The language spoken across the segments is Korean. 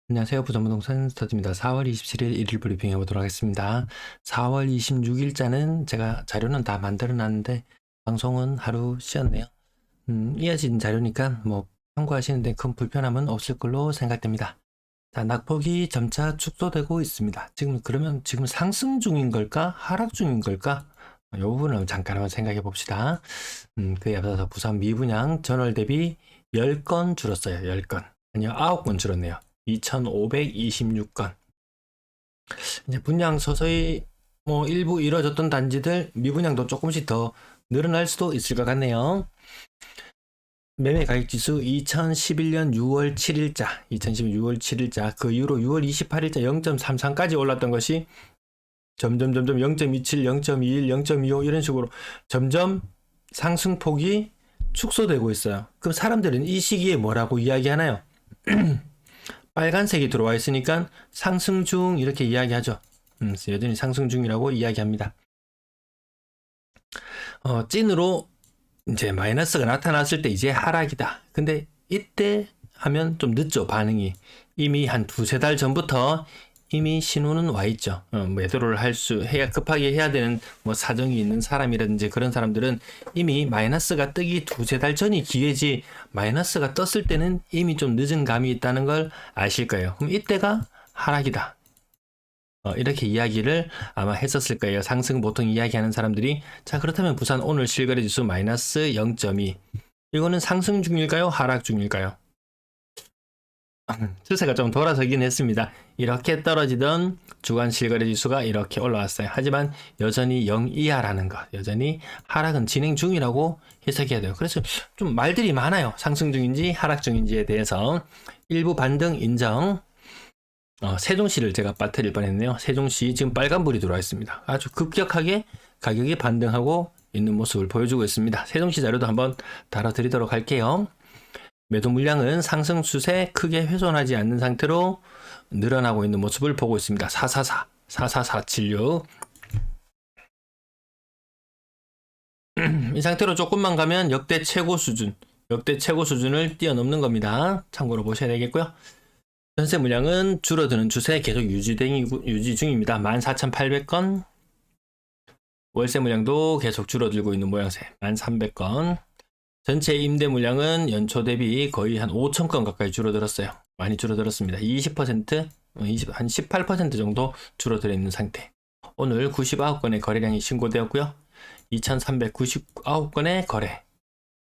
안녕하세요. 부천부동산 스타트입니다. 4월 27일 일일 브리핑 해보도록 하겠습니다. 4월 26일자는 제가 자료는 다 만들어 놨는데 방송은 하루 쉬었네요. 이어진 자료니까 뭐 참고하시는데 큰 불편함은 없을 걸로 생각됩니다. 자, 낙폭이 점차 축소되고 있습니다. 그러면 지금 상승 중인 걸까? 하락 중인 걸까? 이 부분을 잠깐 한번 생각해 봅시다. 그에 앞서서 부산 미분양 전월 대비 10건 줄었어요. 10건. 아니요, 9건 줄었네요. 2,526건. 이제 분양 서서히 뭐 일부 이뤄졌던 단지들 미분양도 조금씩 더 늘어날 수도 있을 것 같네요. 매매 가격 지수 2011년 6월 7일자, 2011년 6월 7일자, 그 이후로 6월 28일자 0.33까지 올랐던 것이 점점 0.27, 0.21, 0.25 이런 식으로 점점 상승폭이 축소되고 있어요. 그럼 사람들은 이 시기에 뭐라고 이야기하나요? 빨간색이 들어와 있으니까 상승 중 이렇게 이야기하죠. 여전히 상승 중이라고 이야기합니다. 찐으로 이제 마이너스가 나타났을 때 이제 하락이다. 근데 이때 하면 좀 늦죠, 반응이. 이미 한 두세 달 전부터 이미 신호는 와 있죠. 매도를 급하게 해야 되는 뭐 사정이 있는 사람이라든지 그런 사람들은 이미 마이너스가 뜨기 두세 달 전이 기회지, 마이너스가 떴을 때는 이미 좀 늦은 감이 있다는 걸 아실 거예요. 그럼 이때가 하락이다. 이렇게 이야기를 아마 했었을 거예요. 상승 보통 이야기하는 사람들이. 자, 그렇다면 부산 오늘 실거래 지수 마이너스 0.2. 이거는 상승 중일까요? 하락 중일까요? 추세가 좀 돌아서긴 했습니다. 이렇게 떨어지던 주간 실거래 지수가 이렇게 올라왔어요. 하지만 여전히 0 이하라는 것, 여전히 하락은 진행 중이라고 해석해야 돼요. 그래서 좀 말들이 많아요. 상승 중인지 하락 중인지에 대해서. 일부 반등 인정. 세종시를 제가 빠뜨릴 뻔했네요. 세종시 지금 빨간불이 들어와 있습니다. 아주 급격하게 가격이 반등하고 있는 모습을 보여주고 있습니다. 세종시 자료도 한번 다뤄드리도록 할게요. 매도 물량은 상승 추세 크게 훼손하지 않는 상태로 늘어나고 있는 모습을 보고 있습니다. 44476. 이 상태로 조금만 가면 역대 최고 수준을 뛰어넘는 겁니다. 참고로 보셔야 되겠고요. 전세 물량은 줄어드는 추세 계속 유지 중입니다. 14,800건. 월세 물량도 계속 줄어들고 있는 모양새. 1,300건. 전체 임대 물량은 연초 대비 거의 한 5,000건 가까이 줄어들었어요. 많이 줄어들었습니다. 20%, 한 18% 정도 줄어들어 있는 상태. 오늘 99건의 거래량이 신고되었고요. 2,399건의 거래.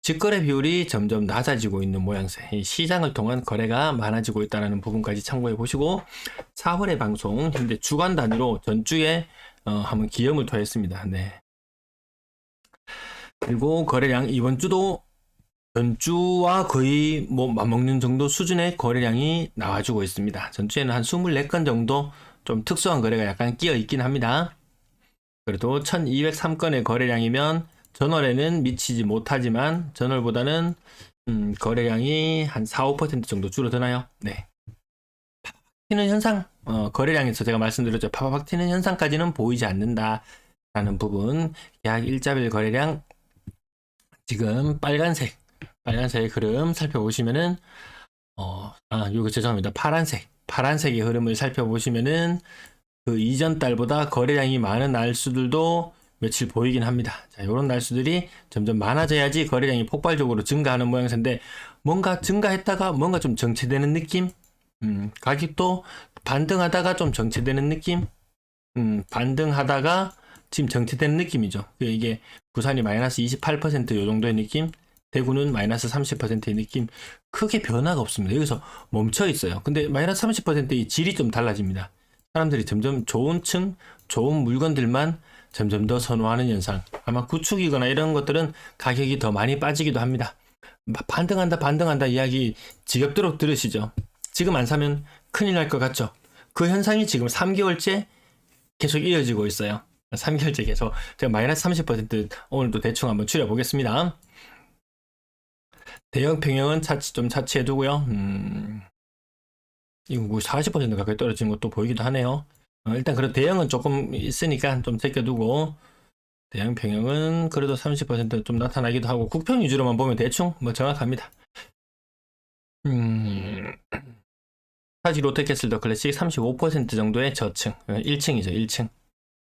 직거래 비율이 점점 낮아지고 있는 모양새. 시장을 통한 거래가 많아지고 있다는 부분까지 참고해 보시고 4월의 방송 현재 주간 단위로 전주에 한번 기염을 토했습니다. 네. 그리고 거래량 이번 주도 전주와 거의 뭐 맞먹는 정도 수준의 거래량이 나와주고 있습니다. 전주에는 한 24건 정도 좀 특수한 거래가 약간 끼어 있긴 합니다. 그래도 1203건의 거래량이면 전월에는 미치지 못하지만 전월보다는 거래량이 한 4, 5% 정도 줄어드나요? 네. 파박 튀는 현상, 거래량에서 제가 말씀드렸죠. 파박 튀는 현상까지는 보이지 않는다라는 부분. 약 일자별 거래량 지금 빨간색 흐름 살펴보시면은 이거 죄송합니다. 파란색의 흐름을 살펴보시면은 그 이전 달보다 거래량이 많은 날수들도 며칠 보이긴 합니다. 자, 이런 날수들이 점점 많아져야지 거래량이 폭발적으로 증가하는 모양새인데 뭔가 증가했다가 뭔가 좀 정체되는 느낌? 가격도 반등하다가 좀 정체되는 느낌? 반등하다가 지금 정체되는 느낌이죠. 이게 부산이 마이너스 28%요 정도의 느낌? 대구는 마이너스 30%의 느낌? 크게 변화가 없습니다. 여기서 멈춰 있어요. 근데 마이너스 30%의 질이 좀 달라집니다. 사람들이 점점 좋은 물건들만 점점 더 선호하는 현상. 아마 구축이거나 이런 것들은 가격이 더 많이 빠지기도 합니다. 반등한다 이야기 지겹도록 들으시죠. 지금 안 사면 큰일 날 것 같죠. 그 현상이 지금 3개월째 계속 이어지고 있어요. 3개월째 계속. 제가 마이너스 30% 오늘도 대충 한번 추려보겠습니다. 대형 평형은 좀 차치해두고요. 이거 40% 가까이 떨어지는 것도 보이기도 하네요. 일단 그래도 대형은 조금 있으니까 좀 제껴두고 대형 평형은 그래도 30% 좀 나타나기도 하고 국평 위주로만 보면 대충 뭐 정확합니다. 타지 롯데캐슬더 클래식 35% 정도의 저층, 1층이죠, 1층.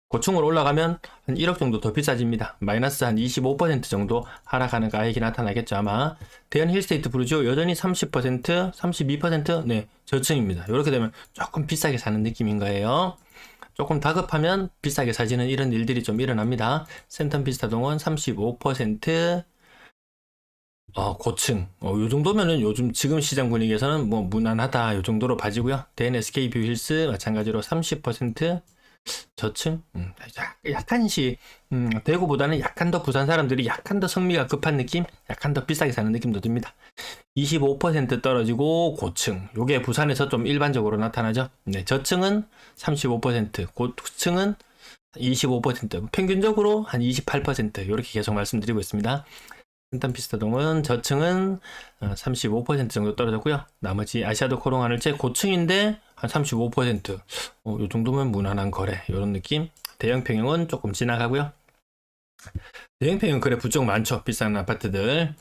고층으로 올라가면 한 1억 정도 더 비싸집니다. 마이너스 한 25% 정도 하락하는 가액이 나타나겠죠, 아마. 대연 힐스테이트 부르지오 여전히 30%, 32%, 네, 저층입니다. 이렇게 되면 조금 비싸게 사는 느낌인 거예요. 조금 다급하면 비싸게 사지는 이런 일들이 좀 일어납니다. 센텀 비스타동은 35%, 고층. 요 정도면은 요즘 지금 시장 분위기에서는 뭐 무난하다. 요 정도로 봐지고요. 대연 SK뷰 힐스 마찬가지로 30%, 저층? 약간씩, 대구보다는 약간 더 부산 사람들이 약간 더 성미가 급한 느낌? 약간 더 비싸게 사는 느낌도 듭니다. 25% 떨어지고 고층. 요게 부산에서 좀 일반적으로 나타나죠. 네, 저층은 35%, 고층은 25%, 평균적으로 한 28%, 이렇게 계속 말씀드리고 있습니다. 센텀 피스타동은 저층은 35% 정도 떨어졌고요. 나머지 아시아도 코롱하늘채 고층인데 한 35%. 요 정도면 무난한 거래. 이런 느낌. 대형 평형은 조금 지나가고요. 대형 평형 거래 부쩍 많죠. 비싼 아파트들.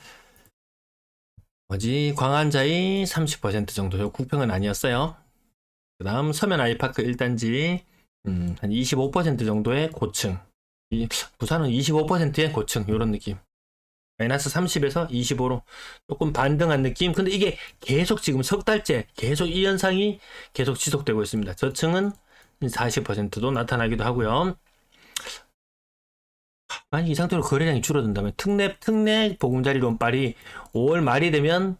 광안자이 30% 정도. 요 국평은 아니었어요. 그 다음 서면 아이파크 1단지 한 25% 정도의 고층. 부산은 25%의 고층. 이런 느낌. 마이너스 30에서 25로 조금 반등한 느낌. 근데 이게 계속 지금 석 달째 계속 이 현상이 계속 지속되고 있습니다. 저층은 40%도 나타나기도 하고요. 만약 이 상태로 거래량이 줄어든다면 특례 보금자리론빨이 5월 말이 되면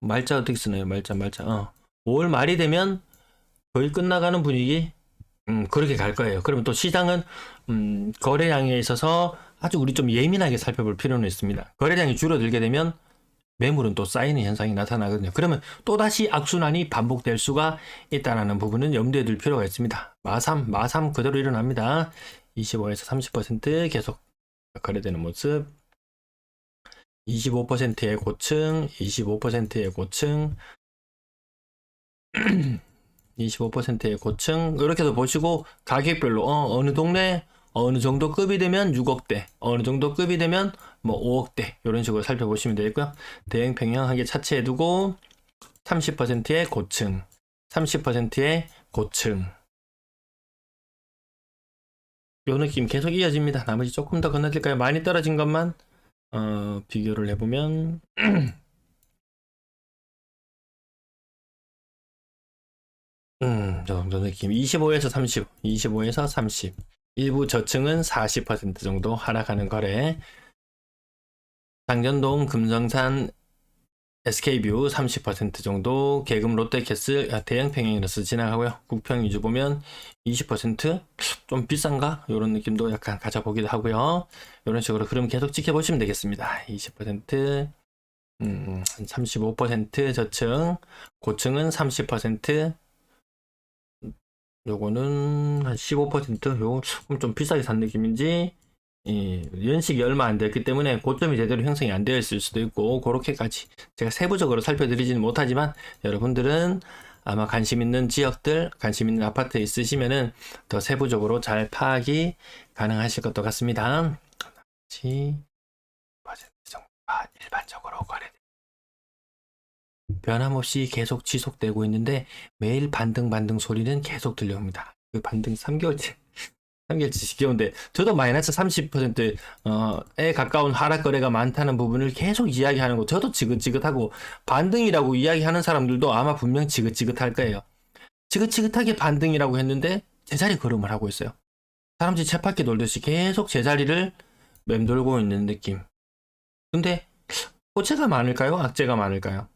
말자 어떻게 쓰나요? 말자 5월 말이 되면 거의 끝나가는 분위기. 그렇게 갈 거예요. 그러면 또 시장은 거래량에 있어서 아주 우리 좀 예민하게 살펴볼 필요는 있습니다. 거래량이 줄어들게 되면 매물은 또 쌓이는 현상이 나타나거든요. 그러면 또다시 악순환이 반복될 수가 있다는 부분은 염두에 둘 필요가 있습니다. 마삼 그대로 일어납니다. 25에서 30% 계속 거래되는 모습. 25%의 고층, 25%의 고층, 25%의 고층. 이렇게도 보시고 가격별로 어느 동네 어느 정도 급이 되면 6억대, 어느 정도 급이 되면 뭐 5억대, 이런 식으로 살펴보시면 되겠고요. 대형 평형하게 차치해 두고 30%의 고층, 30%의 고층. 요 느낌 계속 이어집니다. 나머지 조금 더 건너뛸까요? 많이 떨어진 것만 비교를 해보면 저 정도 느낌. 25에서 30, 25에서 30. 일부 저층은 40% 정도 하락하는 거래. 장전동, 금성산, SK뷰 30% 정도, 계금 롯데캐슬 대형 평형이라서 지나가고요. 국평 위주 보면 20%좀 비싼가? 이런 느낌도 약간 가져보기도 하고요. 이런 식으로 흐름 계속 지켜보시면 되겠습니다. 20%, 35% 저층, 고층은 30%, 요거는 한 15%, 요거 좀 비싸게 산 느낌인지, 연식이 얼마 안 됐기 때문에 고점이 제대로 형성이 안 되어 있을 수도 있고, 그렇게까지 제가 세부적으로 살펴드리지는 못하지만 여러분들은 아마 관심 있는 지역들, 관심 있는 아파트에 있으시면은 더 세부적으로 잘 파악이 가능하실 것도 같습니다. 10% 정도가 일반적으로 거래됩니다. 변함없이 계속 지속되고 있는데 매일 반등 소리는 계속 들려옵니다. 그 반등 3개월째 지겨운데 저도 마이너스 30%에 가까운 하락 거래가 많다는 부분을 계속 이야기하는 거 저도 지긋지긋하고, 반등이라고 이야기하는 사람들도 아마 분명 지긋지긋할 거예요. 지긋지긋하게 반등이라고 했는데 제자리 걸음을 하고 있어요. 사람들이 쳇바퀴 돌듯이 계속 제자리를 맴돌고 있는 느낌. 근데 호재가 많을까요? 악재가 많을까요?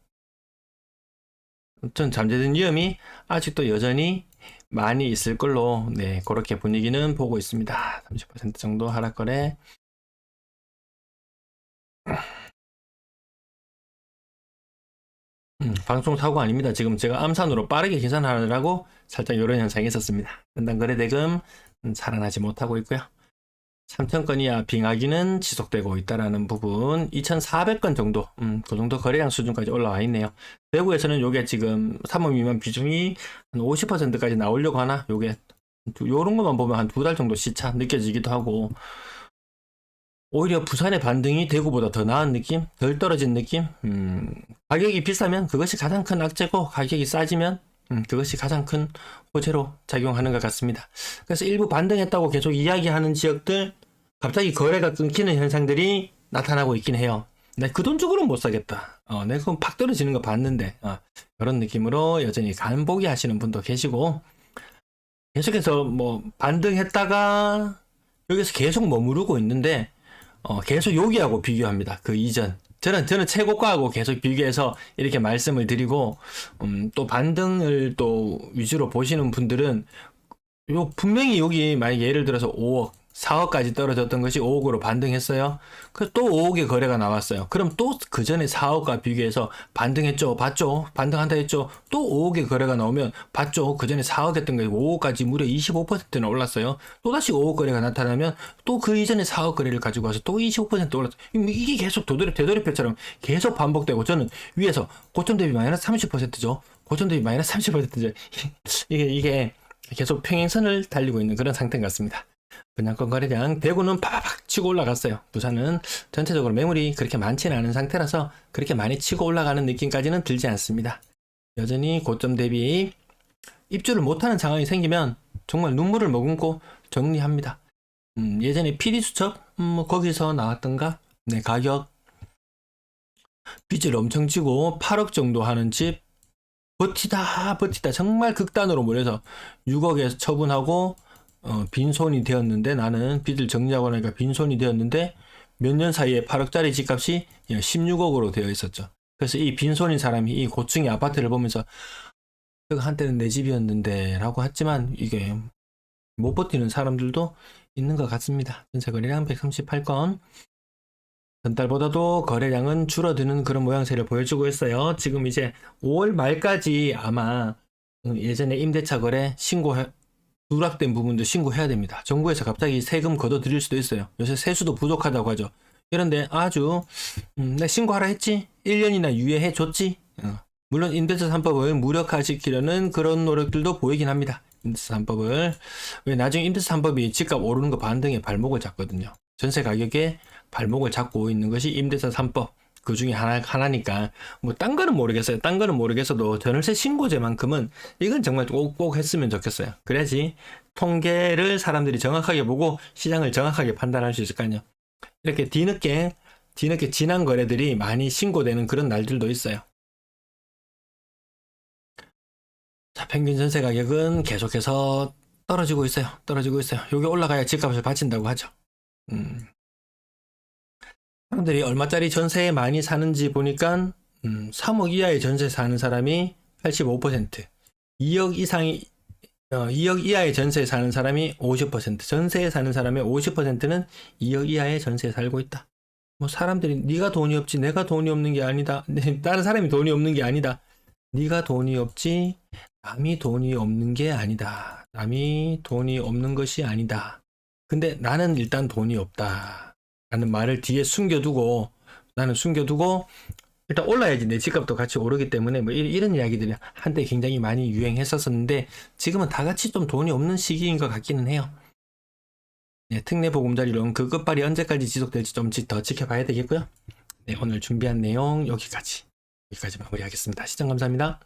아무튼 잠재된 위험이 아직도 여전히 많이 있을 걸로, 네, 그렇게 분위기는 보고 있습니다. 30% 정도 하락거래. 방송 사고 아닙니다. 지금 제가 암산으로 빠르게 계산하느라고 살짝 이런 현상이 있었습니다. 연단 거래 대금 살아나지 못하고 있고요. 3,000건 이하 빙하기는 지속되고 있다라는 부분. 2,400건 정도, 그 정도 거래량 수준까지 올라와 있네요. 대구에서는 요게 지금 3억 미만 비중이 한 50%까지 나오려고 하나? 요게 요런 것만 보면 한 2달 정도 시차 느껴지기도 하고, 오히려 부산의 반등이 대구보다 더 나은 느낌? 덜 떨어진 느낌? 가격이 비싸면 그것이 가장 큰 악재고, 가격이 싸지면 그것이 가장 큰 호재로 작용하는 것 같습니다. 그래서 일부 반등했다고 계속 이야기하는 지역들, 갑자기 거래가 끊기는 현상들이 나타나고 있긴 해요. 나 그 돈 주고는 못 사겠다. 내가 그럼 팍 떨어지는 거 봤는데, 그런 느낌으로 여전히 간보기 하시는 분도 계시고, 계속해서 뭐 반등했다가 여기서 계속 머무르고 있는데, 계속 여기하고 비교합니다. 그 이전. 저는 최고가하고 계속 비교해서 이렇게 말씀을 드리고, 또 반등을 또 위주로 보시는 분들은, 분명히 여기 만약에 예를 들어서 5억, 4억까지 떨어졌던 것이 5억으로 반등했어요. 그래서 또 5억의 거래가 나왔어요. 그럼 또 그 전에 4억과 비교해서 반등했죠? 봤죠? 반등한다 했죠? 또 5억의 거래가 나오면 봤죠? 그 전에 4억 했던 게 5억까지 무려 25%나 올랐어요. 또다시 5억 거래가 나타나면 또 그 이전에 4억 거래를 가지고 와서 또 25% 올랐어요. 이게 계속 되돌이표처럼 계속 반복되고, 저는 위에서 고점 대비 마이너스 30%죠. 고점 대비 마이너스 30%죠. 이게 계속 평행선을 달리고 있는 그런 상태인 것 같습니다. 분양권 거래량, 대구는 파팍 치고 올라갔어요. 부산은 전체적으로 매물이 그렇게 많지는 않은 상태라서 그렇게 많이 치고 올라가는 느낌까지는 들지 않습니다. 여전히 고점 대비 입주를 못하는 상황이 생기면 정말 눈물을 머금고 정리합니다. 예전에 PD수첩 거기서 나왔던가? 네, 가격 빚을 엄청 지고 8억 정도 하는 집 버티다 정말 극단으로 몰려서 6억에 처분하고 빈손이 되었는데, 나는 빚을 정리하고 나니까 빈손이 되었는데 몇 년 사이에 8억짜리 집값이 16억으로 되어 있었죠. 그래서 이 빈손인 사람이 이 고층의 아파트를 보면서 한때는 내 집이었는데 라고 했지만, 이게 못 버티는 사람들도 있는 것 같습니다. 전세 거래량 138건, 전달보다도 거래량은 줄어드는 그런 모양새를 보여주고 있어요. 지금 이제 5월 말까지 아마 예전에 임대차 거래 누락된 부분도 신고해야 됩니다. 정부에서 갑자기 세금 걷어들일 수도 있어요. 요새 세수도 부족하다고 하죠. 이런데 아주 나 신고하라 했지? 1년이나 유예해 줬지? 물론 임대차 3법을 무력화시키려는 그런 노력들도 보이긴 합니다. 임대차 3법을. 왜 나중에 임대차 3법이 집값 오르는 거 반등에 발목을 잡거든요. 전세 가격에 발목을 잡고 있는 것이 임대차 3법. 그 중에 하나니까, 뭐, 딴 거는 모르겠어요. 딴 거는 모르겠어도, 전월세 신고제만큼은, 이건 정말 꼭 했으면 좋겠어요. 그래야지, 통계를 사람들이 정확하게 보고, 시장을 정확하게 판단할 수 있을 거 아니에요. 이렇게 뒤늦게 지난 거래들이 많이 신고되는 그런 날들도 있어요. 자, 평균 전세 가격은 계속해서 떨어지고 있어요. 여기 올라가야 집값을 받친다고 하죠. 사람들이 얼마짜리 전세에 많이 사는지 보니까 3억 이하의 전세 사는 사람이 85%, 2억 이하의 전세에 사는 사람이 50%, 전세에 사는 사람의 50%는 2억 이하의 전세에 살고 있다. 뭐 사람들이 네가 돈이 없지 내가 돈이 없는 게 아니다. 다른 사람이 돈이 없는 게 아니다. 네가 돈이 없지 남이 돈이 없는 게 아니다. 남이 돈이 없는 것이 아니다. 근데 나는 일단 돈이 없다 라는 말을 뒤에 숨겨두고, 나는 일단 올라야지 내 집값도 같이 오르기 때문에, 뭐 이런 이야기들이 한때 굉장히 많이 유행했었는데, 지금은 다 같이 좀 돈이 없는 시기인 것 같기는 해요. 네, 특례 보금자리론 그 끝발이 언제까지 지속될지 좀 더 지켜봐야 되겠고요. 네, 오늘 준비한 내용 여기까지 마무리하겠습니다. 시청 감사합니다.